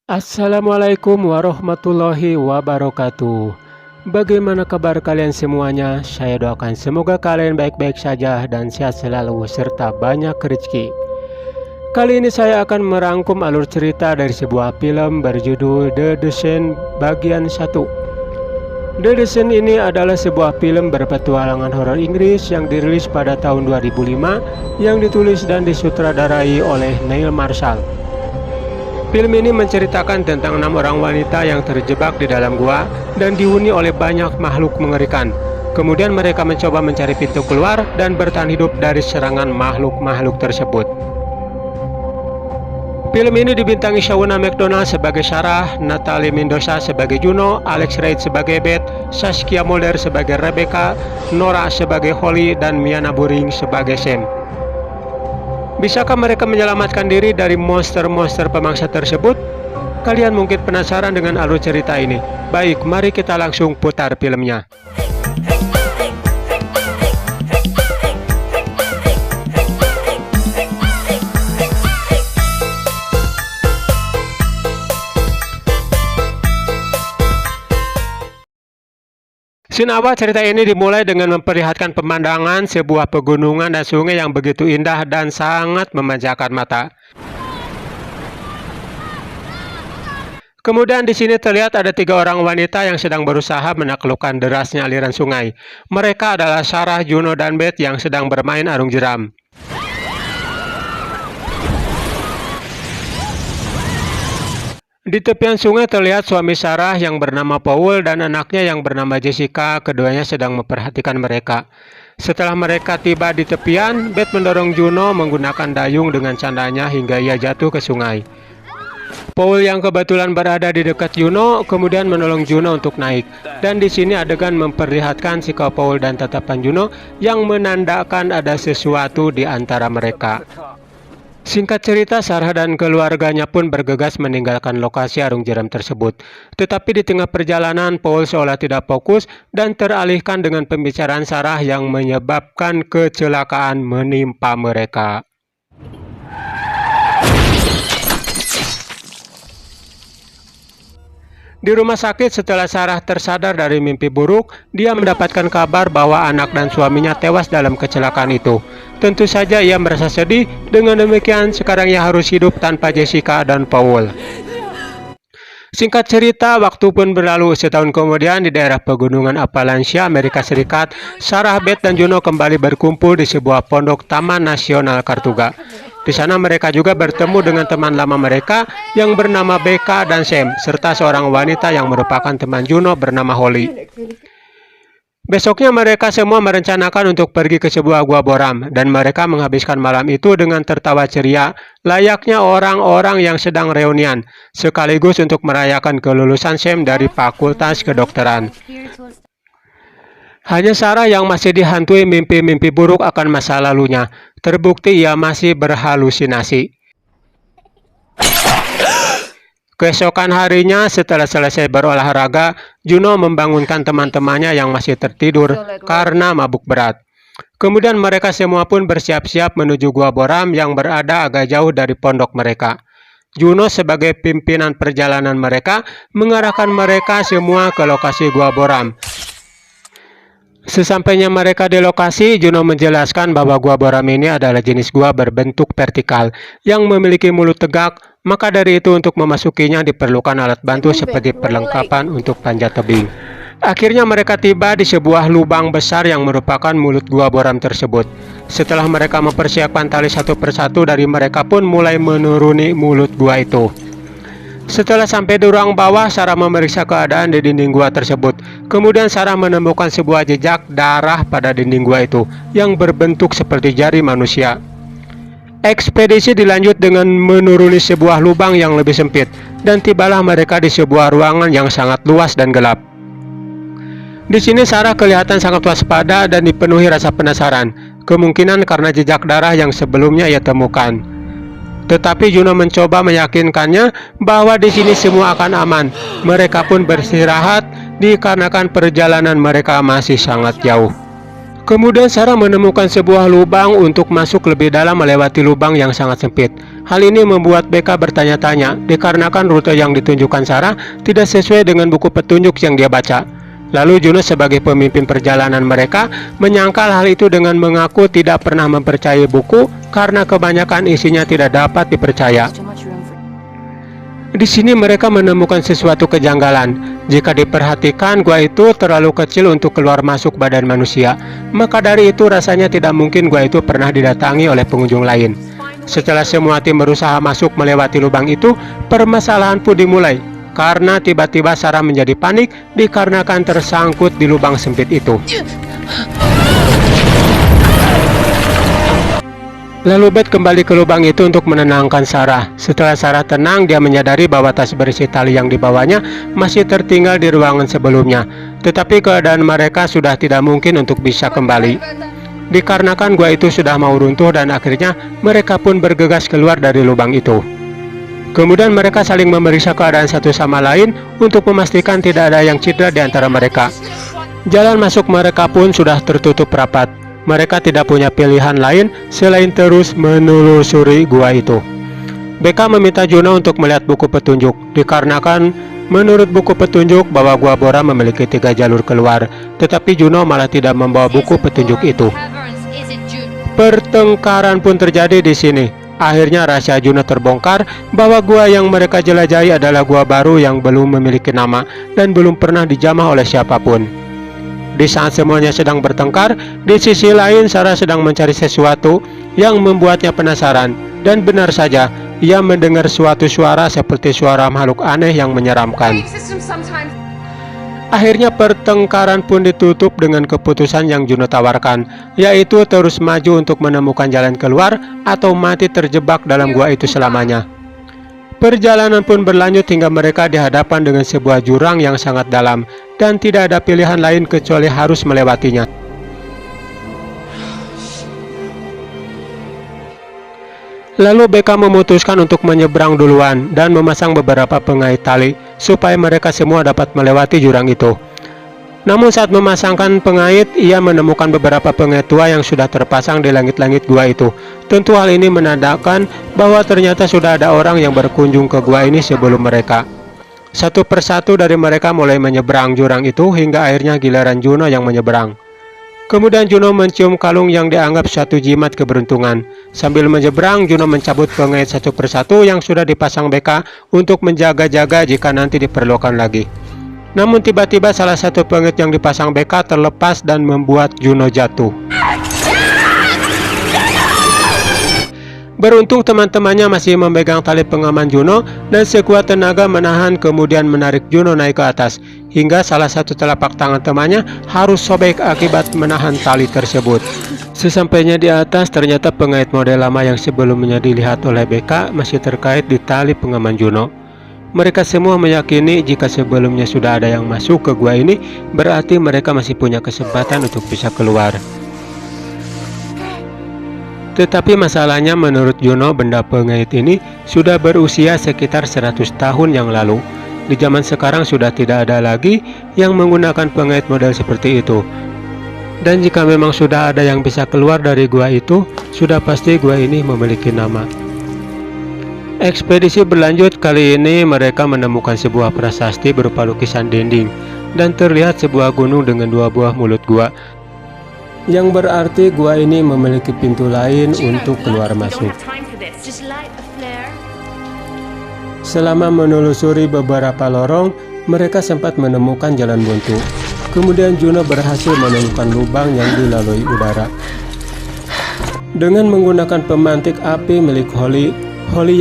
Assalamualaikum warahmatullahi wabarakatuh. Bagaimana kabar kalian semuanya? Saya doakan semoga kalian baik-baik saja dan sehat selalu serta banyak rezeki. Kali ini saya akan merangkum alur cerita dari sebuah film berjudul The Descent bagian 1. The Descent ini adalah sebuah film berpetualangan horor Inggris yang dirilis pada tahun 2005 yang ditulis dan disutradarai oleh Neil Marshall. Film ini menceritakan tentang 6 orang wanita yang terjebak di dalam gua dan dihuni oleh banyak makhluk mengerikan. Kemudian mereka mencoba mencari pintu keluar dan bertahan hidup dari serangan makhluk-makhluk tersebut. Film ini dibintangi Shauna McDonald sebagai Sarah, Natalie Mendoza sebagai Juno, Alex Reid sebagai Beth, Saskia Mulder sebagai Rebecca, Nora sebagai Holly, dan Miana Buring sebagai Sam. Bisakah mereka menyelamatkan diri dari monster-monster pemangsa tersebut? Kalian mungkin penasaran dengan alur cerita ini. Baik, mari kita langsung putar filmnya. Scene awal cerita ini dimulai dengan memperlihatkan pemandangan sebuah pegunungan dan sungai yang begitu indah dan sangat memanjakan mata. Kemudian di sini terlihat ada 3 orang wanita yang sedang berusaha menaklukkan derasnya aliran sungai. Mereka adalah Sarah, Juno, dan Beth yang sedang bermain arung jeram. Di tepian sungai terlihat suami Sarah yang bernama Paul dan anaknya yang bernama Jessica. Keduanya sedang memperhatikan mereka. Setelah mereka tiba di tepian, Beth mendorong Juno menggunakan dayung dengan candanya hingga ia jatuh ke sungai. Paul yang kebetulan berada di dekat Juno kemudian menolong Juno untuk naik. Dan di sini adegan memperlihatkan sikap Paul dan tatapan Juno yang menandakan ada sesuatu di antara mereka. Singkat cerita, Sarah dan keluarganya pun bergegas meninggalkan lokasi arung jeram tersebut. Tetapi di tengah perjalanan, Paul seolah tidak fokus dan teralihkan dengan pembicaraan Sarah yang menyebabkan kecelakaan menimpa mereka. Di rumah sakit setelah Sarah tersadar dari mimpi buruk, dia mendapatkan kabar bahwa anak dan suaminya tewas dalam kecelakaan itu. Tentu saja ia merasa sedih, dengan demikian sekarang ia harus hidup tanpa Jessica dan Paul. Singkat cerita, waktu pun berlalu. Setahun kemudian di daerah pegunungan Appalachia, Amerika Serikat, Sarah, Beth, dan Juno kembali berkumpul di sebuah pondok Taman Nasional Kartuga. Di sana mereka juga bertemu dengan teman lama mereka yang bernama Becca dan Sam, serta seorang wanita yang merupakan teman Juno bernama Holly. Besoknya mereka semua merencanakan untuk pergi ke sebuah gua boram, dan mereka menghabiskan malam itu dengan tertawa ceria, layaknya orang-orang yang sedang reunian, sekaligus untuk merayakan kelulusan Sam dari Fakultas Kedokteran. Hanya Sarah yang masih dihantui mimpi-mimpi buruk akan masa lalunya. Terbukti ia masih berhalusinasi. Keesokan harinya setelah selesai berolahraga, Juno membangunkan teman-temannya yang masih tertidur karena mabuk berat. Kemudian mereka semua pun bersiap-siap menuju gua boram yang berada agak jauh dari pondok mereka. Juno sebagai pimpinan perjalanan mereka mengarahkan mereka semua ke lokasi gua boram. Sesampainya mereka di lokasi, Juno menjelaskan bahwa gua boram ini adalah jenis gua berbentuk vertikal yang memiliki mulut tegak. Maka dari itu untuk memasukinya diperlukan alat bantu seperti perlengkapan untuk panjat tebing. Akhirnya mereka tiba di sebuah lubang besar yang merupakan mulut gua boram tersebut. Setelah mereka mempersiapkan tali satu persatu, dari mereka pun mulai menuruni mulut gua itu. Setelah sampai di ruang bawah, Sarah memeriksa keadaan di dinding gua tersebut. Kemudian Sarah menemukan sebuah jejak darah pada dinding gua itu yang berbentuk seperti jari manusia. Ekspedisi dilanjut dengan menuruni sebuah lubang yang lebih sempit, dan tibalah mereka di sebuah ruangan yang sangat luas dan gelap. Di sini Sarah kelihatan sangat waspada dan dipenuhi rasa penasaran, kemungkinan karena jejak darah yang sebelumnya ia temukan. Tetapi Juno mencoba meyakinkannya bahwa di sini semua akan aman. Mereka pun beristirahat dikarenakan perjalanan mereka masih sangat jauh. Kemudian Sarah menemukan sebuah lubang untuk masuk lebih dalam melewati lubang yang sangat sempit. Hal ini membuat Becca bertanya-tanya dikarenakan rute yang ditunjukkan Sarah tidak sesuai dengan buku petunjuk yang dia baca. Lalu Juno sebagai pemimpin perjalanan mereka menyangkal hal itu dengan mengaku tidak pernah mempercayai buku karena kebanyakan isinya tidak dapat dipercaya. Di sini mereka menemukan sesuatu kejanggalan. Jika diperhatikan, gua itu terlalu kecil untuk keluar masuk badan manusia. Maka dari itu rasanya tidak mungkin gua itu pernah didatangi oleh pengunjung lain. Setelah semua tim berusaha masuk melewati lubang itu, permasalahan pun dimulai. Karena tiba-tiba Sarah menjadi panik dikarenakan tersangkut di lubang sempit itu. Lalu Beth kembali ke lubang itu untuk menenangkan Sarah. Setelah Sarah tenang, dia menyadari bahwa tas berisi tali yang dibawanya masih tertinggal di ruangan sebelumnya. Tetapi keadaan mereka sudah tidak mungkin untuk bisa kembali. Dikarenakan gua itu sudah mau runtuh dan akhirnya mereka pun bergegas keluar dari lubang itu. Kemudian mereka saling memeriksa keadaan satu sama lain untuk memastikan tidak ada yang cedera di antara mereka. Jalan masuk mereka pun sudah tertutup rapat. Mereka tidak punya pilihan lain selain terus menelusuri gua itu. Becca meminta Juno untuk melihat buku petunjuk, dikarenakan menurut buku petunjuk bahwa Gua Bora memiliki 3 jalur keluar, tetapi Juno malah tidak membawa buku petunjuk itu. Pertengkaran pun terjadi di sini. Akhirnya rahasia Juno terbongkar bahwa gua yang mereka jelajahi adalah gua baru yang belum memiliki nama dan belum pernah dijamah oleh siapapun. Di saat semuanya sedang bertengkar, di sisi lain Sarah sedang mencari sesuatu yang membuatnya penasaran. Dan benar saja, ia mendengar suatu suara seperti suara makhluk aneh yang menyeramkan. Akhirnya pertengkaran pun ditutup dengan keputusan yang Juno tawarkan, yaitu terus maju untuk menemukan jalan keluar atau mati terjebak dalam gua itu selamanya. Perjalanan pun berlanjut hingga mereka dihadapkan dengan sebuah jurang yang sangat dalam dan tidak ada pilihan lain kecuali harus melewatinya. Lalu Becca memutuskan untuk menyeberang duluan dan memasang beberapa pengait tali supaya mereka semua dapat melewati jurang itu. Namun saat memasangkan pengait, ia menemukan beberapa pengait tua yang sudah terpasang di langit-langit gua itu. Tentu hal ini menandakan bahwa ternyata sudah ada orang yang berkunjung ke gua ini sebelum mereka. Satu persatu dari mereka mulai menyeberang jurang itu hingga akhirnya giliran Juno yang menyeberang. Kemudian Juno mencium kalung yang dianggap suatu jimat keberuntungan. Sambil menyeberang, Juno mencabut pengait satu persatu yang sudah dipasang Becca untuk menjaga-jaga jika nanti diperlukan lagi. Namun tiba-tiba salah satu pengait yang dipasang Becca terlepas dan membuat Juno jatuh. Beruntung teman-temannya masih memegang tali pengaman Juno dan sekuat tenaga menahan kemudian menarik Juno naik ke atas hingga salah satu telapak tangan temannya harus sobek akibat menahan tali tersebut. Sesampainya di atas, ternyata pengait model lama yang sebelumnya dilihat oleh Becca masih terkait di tali pengaman Juno. Mereka semua meyakini jika sebelumnya sudah ada yang masuk ke gua ini, berarti mereka masih punya kesempatan untuk bisa keluar. Tetapi masalahnya menurut Juno, benda pengait ini sudah berusia sekitar 100 tahun yang lalu. Di zaman sekarang sudah tidak ada lagi yang menggunakan pengait model seperti itu. Dan jika memang sudah ada yang bisa keluar dari gua itu, sudah pasti gua ini memiliki nama. Ekspedisi berlanjut. Kali ini mereka menemukan sebuah prasasti berupa lukisan dinding dan terlihat sebuah gunung dengan 2 buah mulut gua, yang berarti gua ini memiliki pintu lain untuk keluar masuk. Selama menelusuri beberapa lorong, mereka sempat menemukan jalan buntu. Kemudian Juno berhasil menemukan lubang yang dilalui udara. Dengan menggunakan pemantik api milik Holly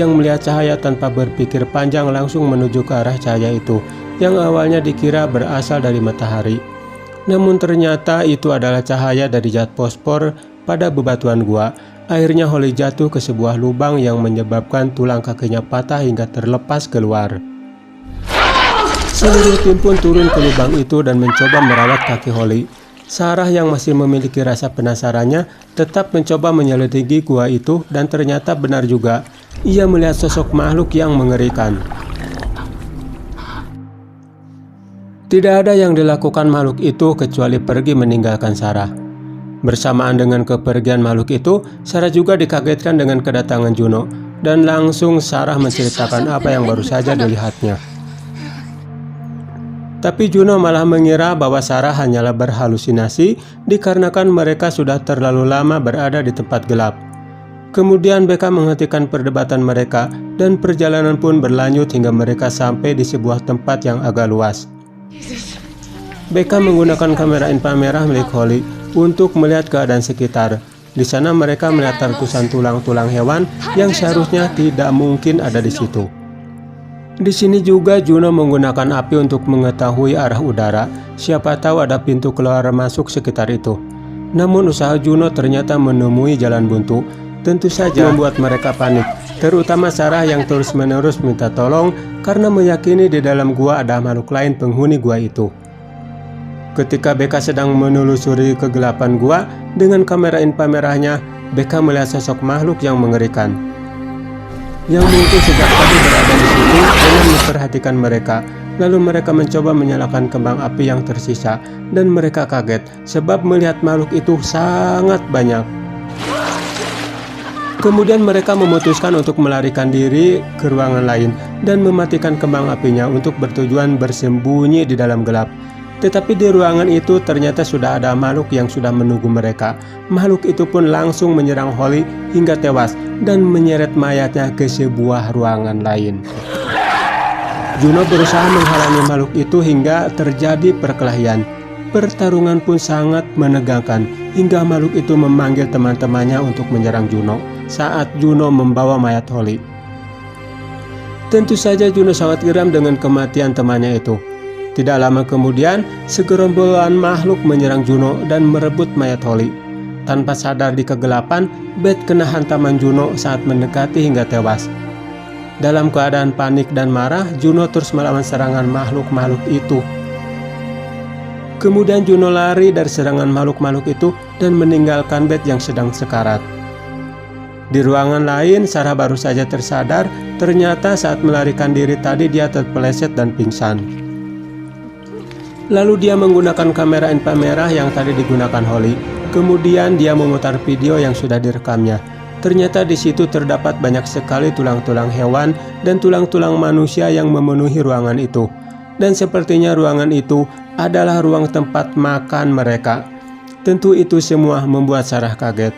yang melihat cahaya tanpa berpikir panjang langsung menuju ke arah cahaya itu, yang awalnya dikira berasal dari matahari. Namun ternyata itu adalah cahaya dari zat fosfor pada bebatuan gua. Akhirnya Holly jatuh ke sebuah lubang yang menyebabkan tulang kakinya patah hingga terlepas keluar. Seluruh tim pun turun ke lubang itu dan mencoba merawat kaki Holly. Sarah yang masih memiliki rasa penasarannya tetap mencoba menyelidiki gua itu dan ternyata benar juga. Ia melihat sosok makhluk yang mengerikan. Tidak ada yang dilakukan makhluk itu kecuali pergi meninggalkan Sarah. Bersamaan dengan kepergian makhluk itu, Sarah juga dikagetkan dengan kedatangan Juno, dan langsung Sarah menceritakan apa yang baru saja dilihatnya. Tapi Juno malah mengira bahwa Sarah hanyalah berhalusinasi dikarenakan mereka sudah terlalu lama berada di tempat gelap. Kemudian Becca menghentikan perdebatan mereka dan perjalanan pun berlanjut hingga mereka sampai di sebuah tempat yang agak luas. Becca menggunakan kamera inframerah milik Holly untuk melihat keadaan sekitar. Di sana mereka melihat ratusan tulang-tulang hewan yang seharusnya tidak mungkin ada di situ. Di sini juga Juno menggunakan api untuk mengetahui arah udara. Siapa tahu ada pintu keluar masuk sekitar itu. Namun usaha Juno ternyata menemui jalan buntu. Tentu saja membuat mereka panik, terutama Sarah yang terus-menerus minta tolong karena meyakini di dalam gua ada makhluk lain penghuni gua itu. Ketika Becca sedang menelusuri kegelapan gua dengan kamera inframerahnya, Becca melihat sosok makhluk yang mengerikan, yang mungkin sejak tadi berada di situ dengan memperhatikan mereka. Lalu mereka mencoba menyalakan kembang api yang tersisa, dan mereka kaget sebab melihat makhluk itu sangat banyak. Kemudian mereka memutuskan untuk melarikan diri ke ruangan lain dan mematikan kembang apinya untuk bertujuan bersembunyi di dalam gelap. Tetapi di ruangan itu ternyata sudah ada makhluk yang sudah menunggu mereka. Makhluk itu pun langsung menyerang Holly hingga tewas dan menyeret mayatnya ke sebuah ruangan lain. Juno berusaha menghalangi makhluk itu hingga terjadi perkelahian. Pertarungan pun sangat menegangkan hingga makhluk itu memanggil teman-temannya untuk menyerang Juno saat Juno membawa mayat Holly. Tentu saja Juno sangat geram dengan kematian temannya itu. Tidak lama kemudian, segerombolan makhluk menyerang Juno dan merebut mayat Holly. Tanpa sadar di kegelapan, Beth kena hantaman Juno saat mendekati hingga tewas. Dalam keadaan panik dan marah, Juno terus melawan serangan makhluk-makhluk itu. Kemudian Juno lari dari serangan makhluk-makhluk itu dan meninggalkan Beth yang sedang sekarat. Di ruangan lain, Sarah baru saja tersadar. Ternyata saat melarikan diri tadi dia terpeleset dan pingsan. Lalu dia menggunakan kamera inframerah yang tadi digunakan Holly. Kemudian dia memutar video yang sudah direkamnya. Ternyata di situ terdapat banyak sekali tulang-tulang hewan dan tulang-tulang manusia yang memenuhi ruangan itu. Dan sepertinya ruangan itu adalah ruang tempat makan mereka. Tentu itu semua membuat Sarah kaget.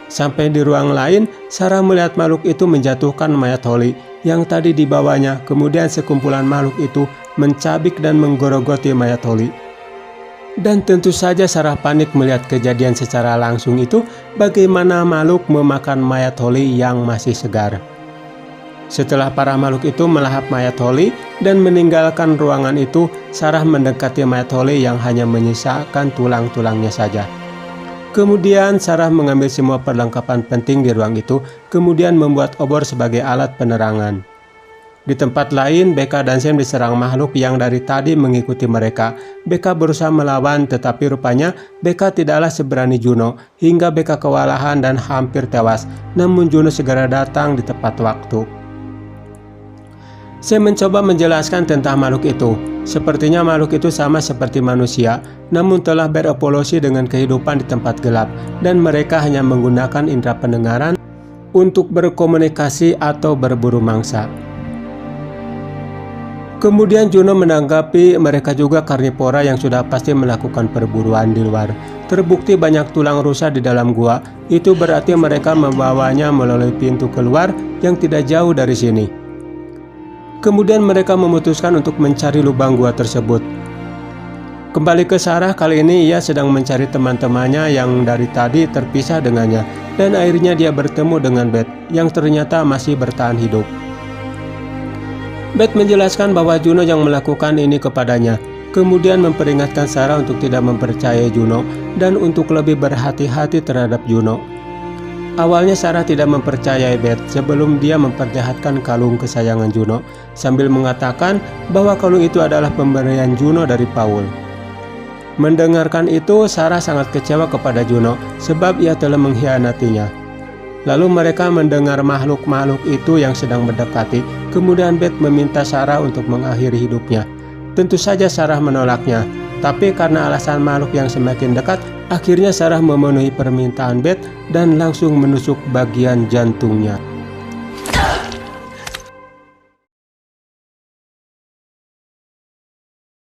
Sampai di ruang lain, Sarah melihat makhluk itu menjatuhkan mayat Holly yang tadi dibawanya. Kemudian sekumpulan makhluk itu mencabik dan menggerogoti mayat Holly. Dan tentu saja Sarah panik melihat kejadian secara langsung itu, bagaimana makhluk memakan mayat Holly yang masih segar. Setelah para makhluk itu melahap mayat Holly dan meninggalkan ruangan itu, Sarah mendekati mayat Holly yang hanya menyisakan tulang-tulangnya saja. Kemudian Sarah mengambil semua perlengkapan penting di ruang itu, kemudian membuat obor sebagai alat penerangan. Di tempat lain, Becca dan Sam diserang makhluk yang dari tadi mengikuti mereka. Becca berusaha melawan, tetapi rupanya Becca tidaklah seberani Juno, hingga Becca kewalahan dan hampir tewas. Namun Juno segera datang di tepat waktu. Sam mencoba menjelaskan tentang makhluk itu. Sepertinya makhluk itu sama seperti manusia, namun telah berevolusi dengan kehidupan di tempat gelap, dan mereka hanya menggunakan indera pendengaran untuk berkomunikasi atau berburu mangsa. Kemudian Juno menanggapi mereka juga karnivora yang sudah pasti melakukan perburuan di luar. Terbukti banyak tulang rusa di dalam gua, itu berarti mereka membawanya melalui pintu keluar yang tidak jauh dari sini. Kemudian mereka memutuskan untuk mencari lubang gua tersebut. Kembali ke Sarah, kali ini ia sedang mencari teman-temannya yang dari tadi terpisah dengannya, dan akhirnya dia bertemu dengan Beth yang ternyata masih bertahan hidup. Beth menjelaskan bahwa Juno yang melakukan ini kepadanya, kemudian memperingatkan Sarah untuk tidak mempercayai Juno dan untuk lebih berhati-hati terhadap Juno. Awalnya Sarah tidak mempercayai Beth sebelum dia memperlihatkan kalung kesayangan Juno, sambil mengatakan bahwa kalung itu adalah pemberian Juno dari Paul. Mendengarkan itu, Sarah sangat kecewa kepada Juno sebab ia telah mengkhianatinya. Lalu mereka mendengar makhluk-makhluk itu yang sedang mendekati. Kemudian Beth meminta Sarah untuk mengakhiri hidupnya. Tentu saja Sarah menolaknya, tapi karena alasan makhluk yang semakin dekat, Akhirnya Sarah memenuhi permintaan Beth dan langsung menusuk bagian jantungnya.